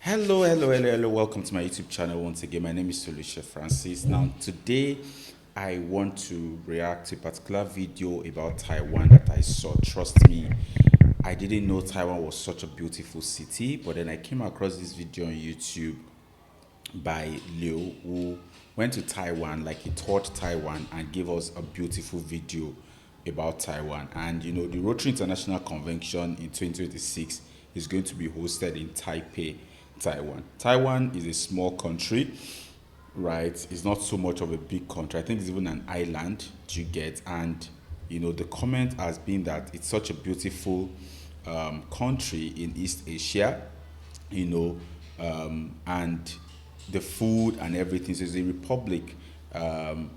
Hello. Welcome to my YouTube channel once again. My name is Felicia Francis. Now, today I want to react to a particular video about Taiwan that I saw. Trust me, I didn't know Taiwan was such a beautiful city, but then I came across this video on YouTube by Leo, who went to Taiwan, like he toured Taiwan and gave us a beautiful video about Taiwan. And you know, the Rotary International Convention in 2026 is going to be hosted in Taipei, Taiwan. Taiwan is a small country, right? It's not so much of a big country. I think it's even an island, do you get? And you know, the comment has been that it's such a beautiful country in East Asia, you know, and the food and everything. So it's a republic. Of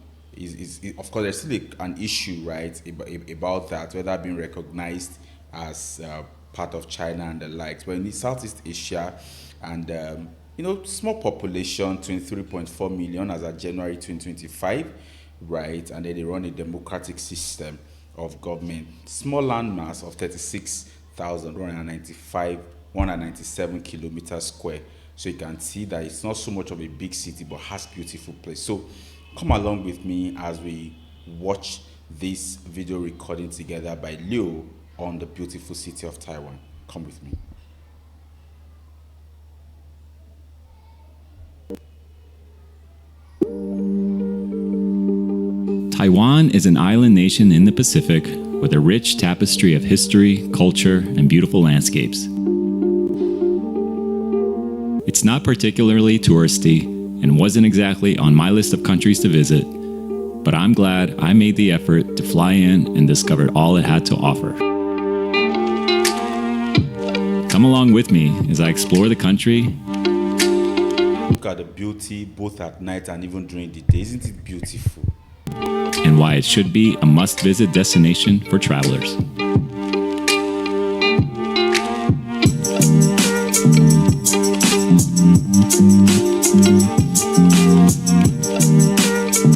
course, there's still an issue, right, about that, whether being recognized as part of China and the likes. But in Southeast Asia, and you know, small population, 23.4 million as of January 2025, right? And then they run a democratic system of government. Small landmass of 197 kilometers square. So you can see that it's not so much of a big city, but has beautiful place. So come along with me as we watch this video recording together by Leo on the beautiful city of Taiwan. Come with me. Taiwan is an island nation in the Pacific with a rich tapestry of history, culture, and beautiful landscapes. It's not particularly touristy and wasn't exactly on my list of countries to visit, but I'm glad I made the effort to fly in and discovered all it had to offer. Come along with me as I explore the country. Look at the beauty both at night and even during the day. Isn't it beautiful? And why it should be a must-visit destination for travelers.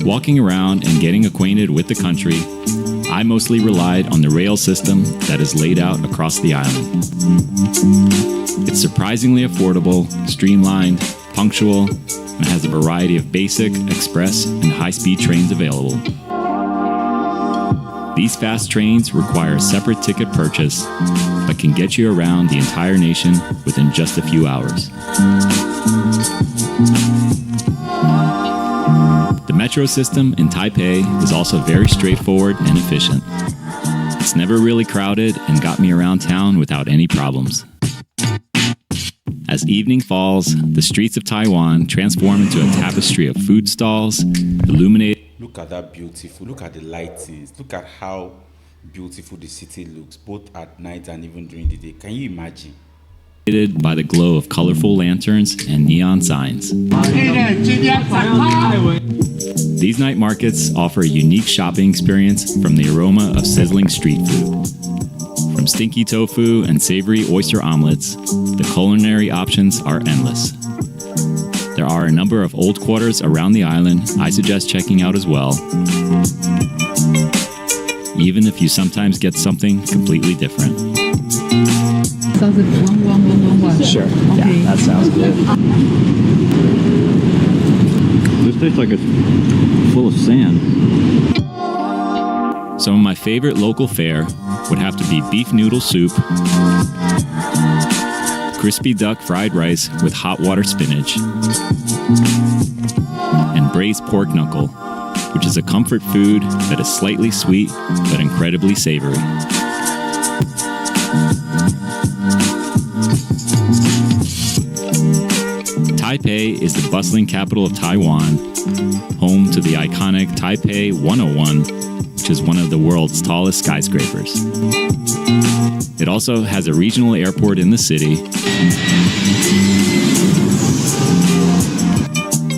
Walking around and getting acquainted with the country, I mostly relied on the rail system that is laid out across the island. It's surprisingly affordable, streamlined, punctual, and has a variety of basic, express, and high-speed trains available. These fast trains require a separate ticket purchase, but can get you around the entire nation within just a few hours. The metro system in Taipei is also very straightforward and efficient. It's never really crowded and got me around town without any problems. As evening falls, the streets of Taiwan transform into a tapestry of food stalls, illuminated. Look at that beautiful, look at the lightings, look at how beautiful the city looks, both at night and even during the day. Can you imagine? By the glow of colorful lanterns and neon signs. These night markets offer a unique shopping experience from the aroma of sizzling street food. From stinky tofu and savory oyster omelets, the culinary options are endless. There are a number of old quarters around the island I suggest checking out as well, even if you sometimes get something completely different. Sounds like 11111. Sure. Okay. Yeah, that sounds good. This tastes like it's full of sand. Some of my favorite local fare would have to be beef noodle soup, crispy duck fried rice with hot water spinach, and braised pork knuckle, which is a comfort food that is slightly sweet but incredibly savory. Taipei is the bustling capital of Taiwan, home to the iconic Taipei 101, which is one of the world's tallest skyscrapers. It also has a regional airport in the city,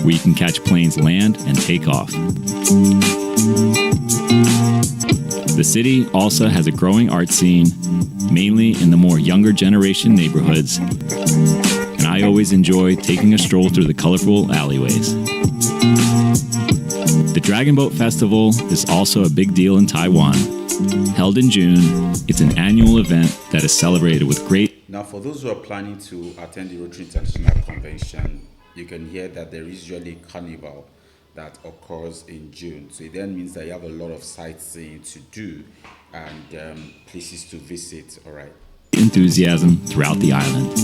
where you can catch planes land and take off. The city also has a growing art scene, mainly in the more younger generation neighborhoods, and I always enjoy taking a stroll through the colorful alleyways. The Dragon Boat Festival is also a big deal in Taiwan. Held in June, it's an annual event that is celebrated with great Now, for for those who are planning to attend the Rotary International Convention, you can hear that there is usually a carnival that occurs in June. So it then means that you have a lot of sightseeing to do and places to visit. All right. Enthusiasm throughout the island.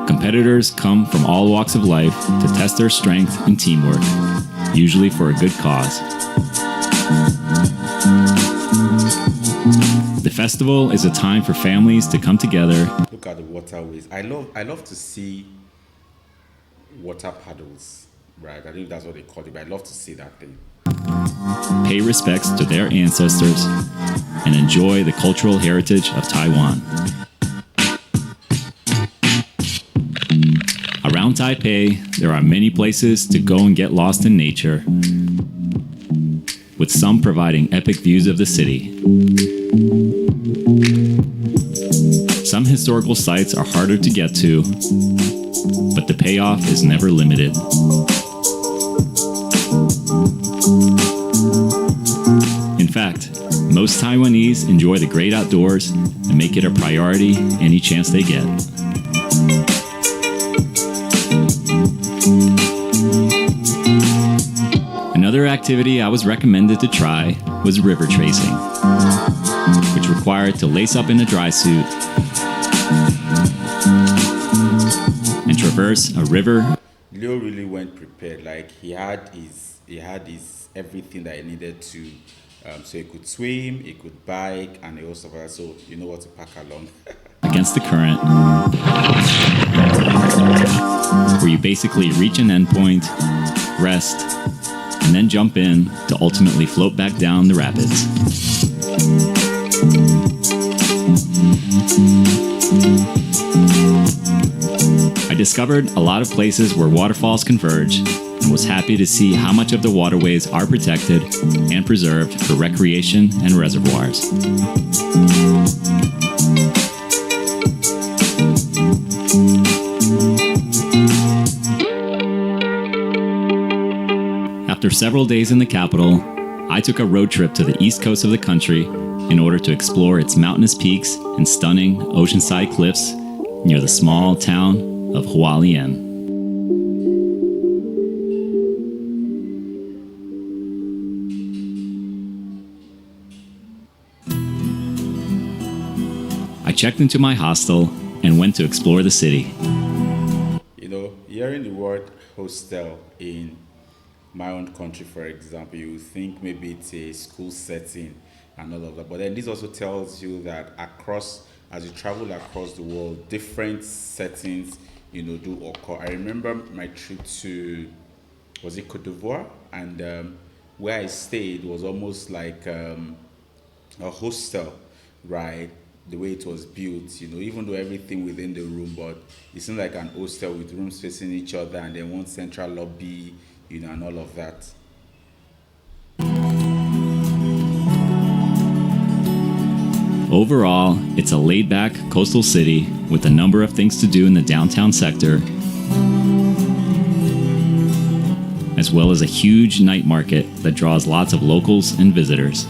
Competitors come from all walks of life to test their strength and teamwork, usually for a good cause. The festival is a time for families to come together. Look at the waterways. I love to see water paddles, right? I don't know if that's what they call it, but I love to see that thing. Pay respects to their ancestors, and enjoy the cultural heritage of Taiwan. Around Taipei, there are many places to go and get lost in nature, with some providing epic views of the city. Some historical sites are harder to get to, but the payoff is never limited. In fact, most Taiwanese enjoy the great outdoors and make it a priority any chance they get. Another activity I was recommended to try was river tracing, which required to lace up in a dry suit and traverse a river. Leo really went prepared. Like he had his everything that he needed to, so he could swim, he could bike, and he also so you know what to pack along. Against the current, where you basically reach an endpoint, rest, and then jump in to ultimately float back down the rapids. I discovered a lot of places where waterfalls converge and was happy to see how much of the waterways are protected and preserved for recreation and reservoirs. After several days in the capital, I took a road trip to the east coast of the country in order to explore its mountainous peaks and stunning oceanside cliffs near the small town of Hualien. I checked into my hostel and went to explore the city. You know, hearing the word hostel in my own country, for example, you think maybe it's a school setting and all of that. But then this also tells you that as you travel across the world, different settings, do occur. I remember my trip to, was it Cote d'Ivoire? And where I stayed was almost like a hostel, right? The way it was built, even though everything within the room, but it seemed like an hostel with rooms facing each other and then one central lobby, and all of that. Overall, it's a laid-back coastal city with a number of things to do in the downtown sector, as well as a huge night market that draws lots of locals and visitors.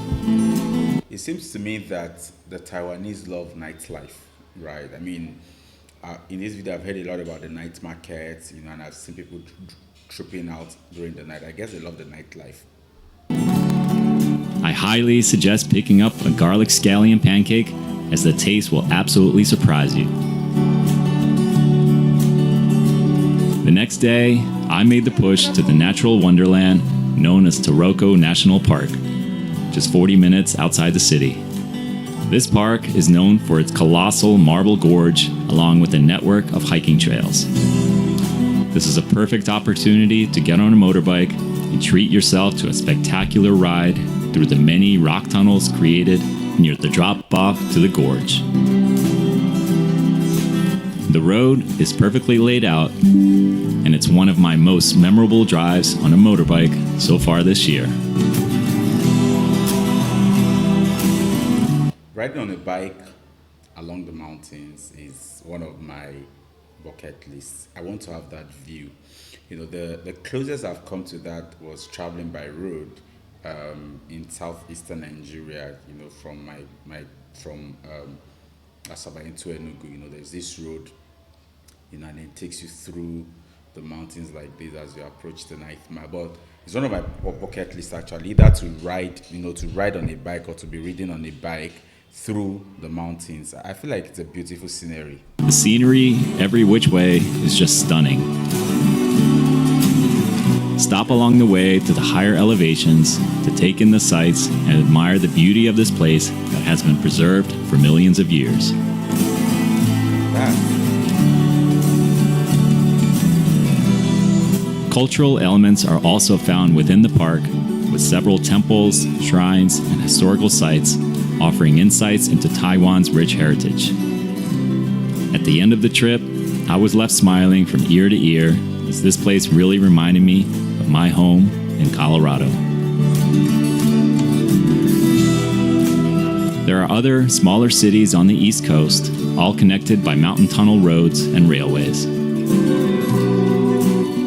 It seems to me that the Taiwanese love nightlife, right? I mean, in this video, I've heard a lot about the night markets, and I've seen people tripping out during the night. I guess they love the nightlife. I highly suggest picking up a garlic scallion pancake, as the taste will absolutely surprise you. The next day, I made the push to the natural wonderland known as Taroko National Park, just 40 minutes outside the city. This park is known for its colossal marble gorge, along with a network of hiking trails. This is a perfect opportunity to get on a motorbike and treat yourself to a spectacular ride through the many rock tunnels created near the drop-off to the gorge. The road is perfectly laid out, and it's one of my most memorable drives on a motorbike so far this year. Riding on a bike along the mountains is one of my bucket lists. I want to have that view. The closest I've come to that was traveling by road in southeastern Nigeria. From Asaba into Enugu, there's this road, and it takes you through the mountains like this as you approach the ninth mile. But it's one of my bucket list actually, either to ride on a bike or to be riding on a bike through the mountains. I feel like it's a beautiful scenery. The scenery, every which way, is just stunning. Stop along the way to the higher elevations to take in the sights and admire the beauty of this place that has been preserved for millions of years. Cultural elements are also found within the park, with several temples, shrines, and historical sites offering insights into Taiwan's rich heritage. At the end of the trip, I was left smiling from ear to ear, as this place really reminded me of my home in Colorado. There are other smaller cities on the East Coast, all connected by mountain tunnel roads and railways.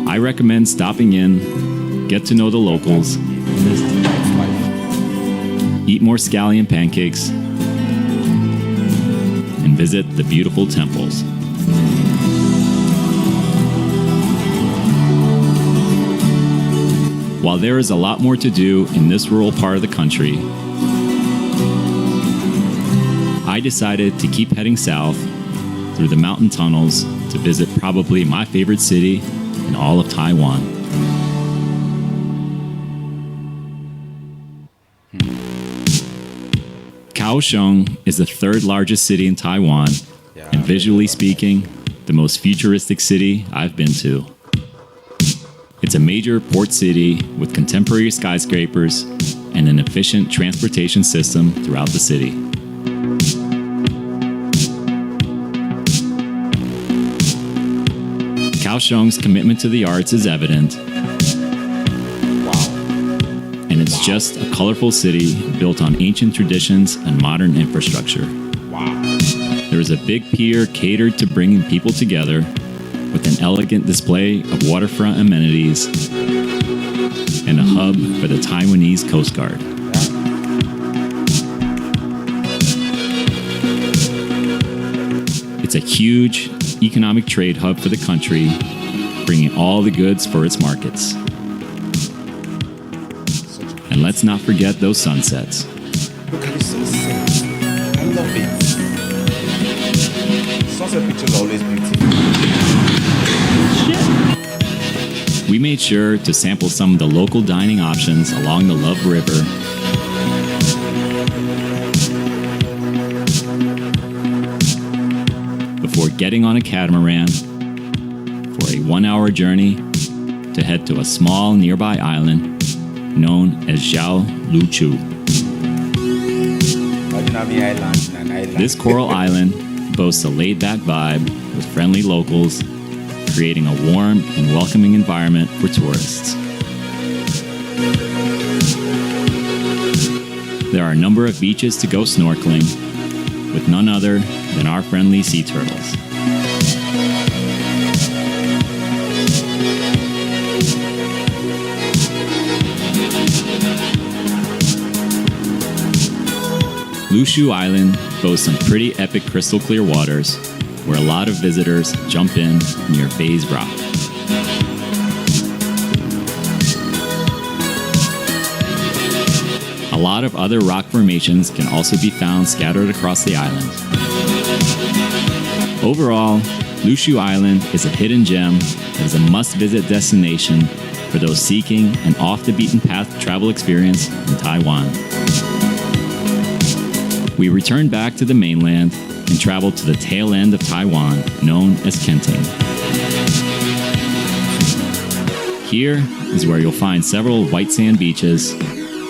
I recommend stopping in, get to know the locals, eat more scallion pancakes, and visit the beautiful temples. While there is a lot more to do in this rural part of the country, I decided to keep heading south through the mountain tunnels to visit probably my favorite city in all of Taiwan. Kaohsiung is the third largest city in Taiwan, and visually speaking, the most futuristic city I've been to. It's a major port city with contemporary skyscrapers and an efficient transportation system throughout the city. Kaohsiung's commitment to the arts is evident. And it's just a colorful city built on ancient traditions and modern infrastructure. There is a big pier catered to bringing people together, with an elegant display of waterfront amenities and a hub for the Taiwanese Coast Guard. It's a huge economic trade hub for the country, bringing all the goods for its markets. And let's not forget those sunsets. Look at the sunset. I love it. Sunset pictures are always beautiful. We made sure to sample some of the local dining options along the Love River. Before getting on a catamaran for a 1-hour journey to head to a small nearby island known as Zhao Luchu. This coral island boasts a laid-back vibe with friendly locals, creating a warm and welcoming environment for tourists. There are a number of beaches to go snorkeling, with none other than our friendly sea turtles. Lushu Island boasts some pretty epic crystal clear waters, where a lot of visitors jump in near Faye's Rock. A lot of other rock formations can also be found scattered across the island. Overall, Lushu Island is a hidden gem that is a must-visit destination for those seeking an off-the-beaten-path travel experience in Taiwan. We returned back to the mainland and traveled to the tail end of Taiwan, known as Kenting. Here is where you'll find several white sand beaches,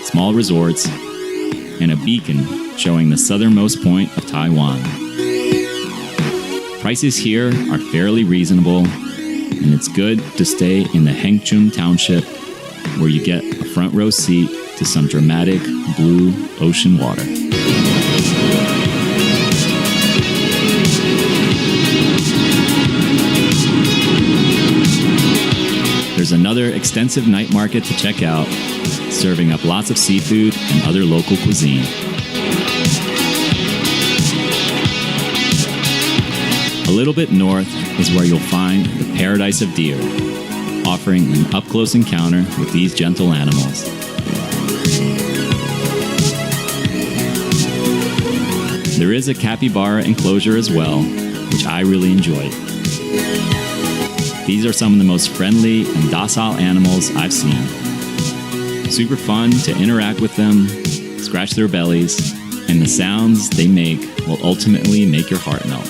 small resorts, and a beacon showing the southernmost point of Taiwan. Prices here are fairly reasonable, and it's good to stay in the Hengchun Township, where you get a front row seat to some dramatic blue ocean water. There's another extensive night market to check out, serving up lots of seafood and other local cuisine. A little bit north is where you'll find the paradise of deer, offering an up-close encounter with these gentle animals. There is a capybara enclosure as well, which I really enjoyed. These are some of the most friendly and docile animals I've seen. Super fun to interact with them, scratch their bellies, and the sounds they make will ultimately make your heart melt.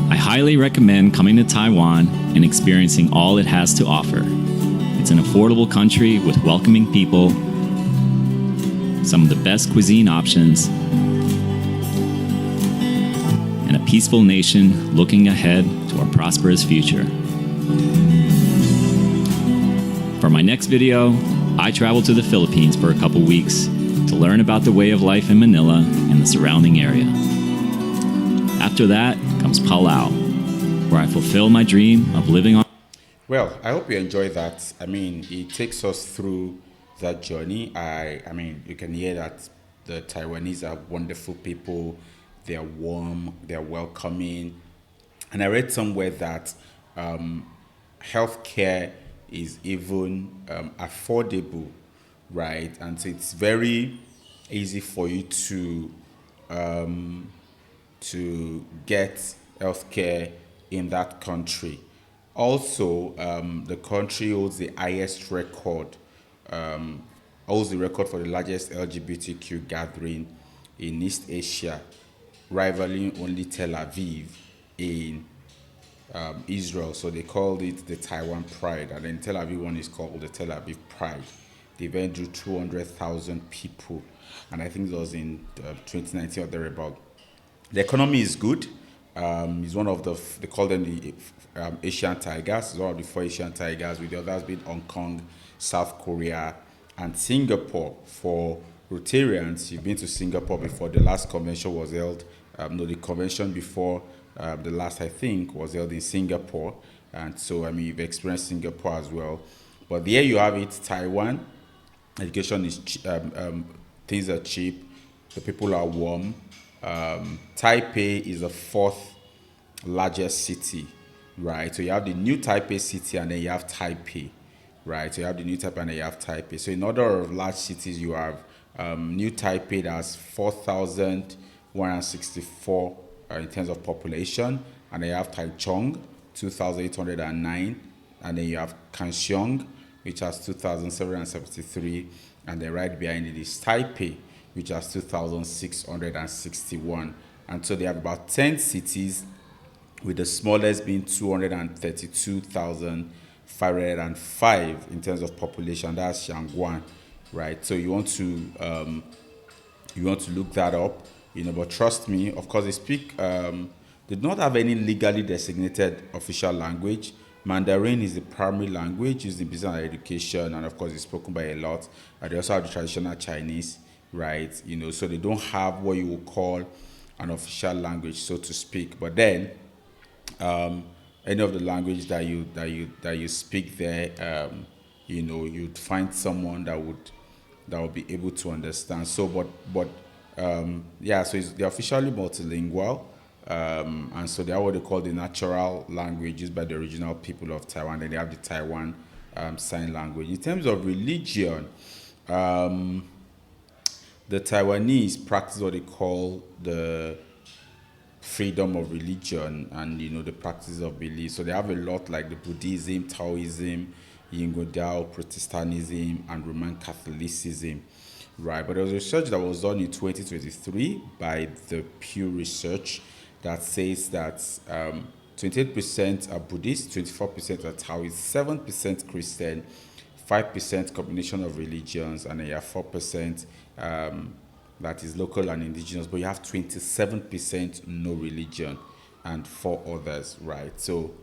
I highly recommend coming to Taiwan and experiencing all it has to offer. It's an affordable country with welcoming people, some of the best cuisine options, and a peaceful nation looking ahead to our prosperous future. For my next video, I traveled to the Philippines for a couple weeks to learn about the way of life in Manila and the surrounding area. After that comes Palau, where I fulfill my dream of living on. Well, I hope you enjoy that. I mean, it takes us through that journey. I mean, you can hear that the Taiwanese are wonderful people. They are warm, they are welcoming. And I read somewhere that healthcare is even affordable, right? And so it's very easy for you to get healthcare in that country. Also, the country holds the highest record, holds the record for the largest LGBTQ gathering in East Asia, rivaling only Tel Aviv in Israel. So they called it the Taiwan Pride, and then Tel Aviv one is called the Tel Aviv Pride. The event drew 200,000 people, and I think it was in 2019 or thereabout. The economy is good. It's one of they call them the Asian tigers. It's one of the 4 Asian tigers, with the others being Hong Kong, South Korea, and Singapore. For Rotarians, you've been to Singapore before. The last convention was held, the convention before the last, I think, was held in Singapore. And so, I mean, you've experienced Singapore as well. But there you have it, Taiwan. Education is, things are cheap. The people are warm. Taipei is the 4th largest city, right? So you have the new Taipei city, and then you have Taipei, right? So you have the new Taipei and then you have Taipei. So in order of large cities, you have new Taipei, that's 4,164 in terms of population, and then you have Taichung, 2,809, and then you have Kaohsiung, which has 2,773, and then right behind it is Taipei, which has 2,661. And so they have about 10 cities, with the smallest being 232,505 in terms of population. That's Shangguan, right? So you want to look that up, but trust me, of course, they speak, they do not have any legally designated official language. Mandarin is the primary language used in business and education, and of course, it's spoken by a lot. They also have the traditional Chinese, right? So they don't have what you would call an official language, so to speak. But then, any of the language that you speak there, you'd find someone that would be able to understand. So, so they're officially multilingual, and so they are what they call the natural language used by the original people of Taiwan. And they have the Taiwan Sign Language. In terms of religion, the Taiwanese practice what they call the freedom of religion and, the practice of belief. So they have a lot like the Buddhism, Taoism, Yin Dao, Protestantism, and Roman Catholicism, right? But there was research that was done in 2023 by the Pew Research that says that 28% are Buddhist, 24% are Taoist, 7% Christian, 5% combination of religions, and then you have 4% that is local and indigenous, but you have 27% no religion and 4 others, right? So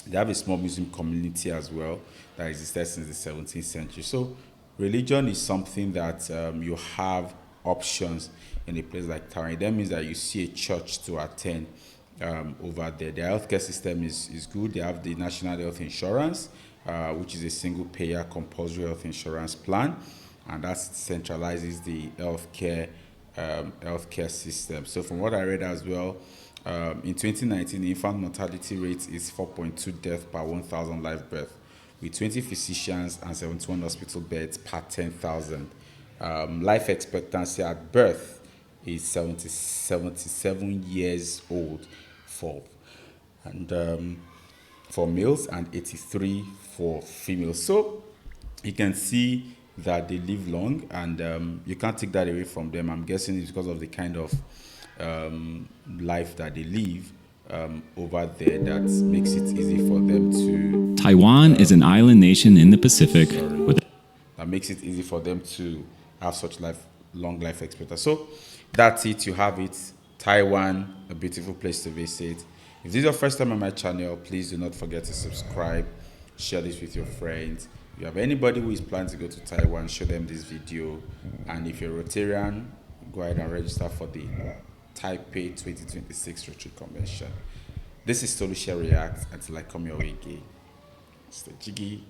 they have a small Muslim community as well that existed since the 17th century. So religion is something that you have options in a place like Taiwan. That means that you see a church to attend over there. Their healthcare system is good. They have the national health insurance, which is a single payer compulsory health insurance plan, and that centralizes the healthcare system. So from what I read as well, in 2019, the infant mortality rate is 4.2 deaths per 1,000 live births, with 20 physicians and 71 hospital beds per 10,000. Life expectancy at birth is 77 years old for and for males and 83 for females. So you can see that they live long, and you can't take that away from them. I'm guessing it's because of the kind of life that they live over there that makes it easy for them to Taiwan is an island nation in the Pacific with that makes it easy for them to have such long life expectancy. So that's it. You have it. Taiwan, a beautiful place to visit. If this is your first time on my channel, please do not forget to subscribe, share this with your friends. If you have anybody who is planning to go to Taiwan, show them this video. And if you're a Rotarian, go ahead and register for the Taipei 2026 Retreat Convention. This is Tolusha React. Until I come your way again, stay jiggy.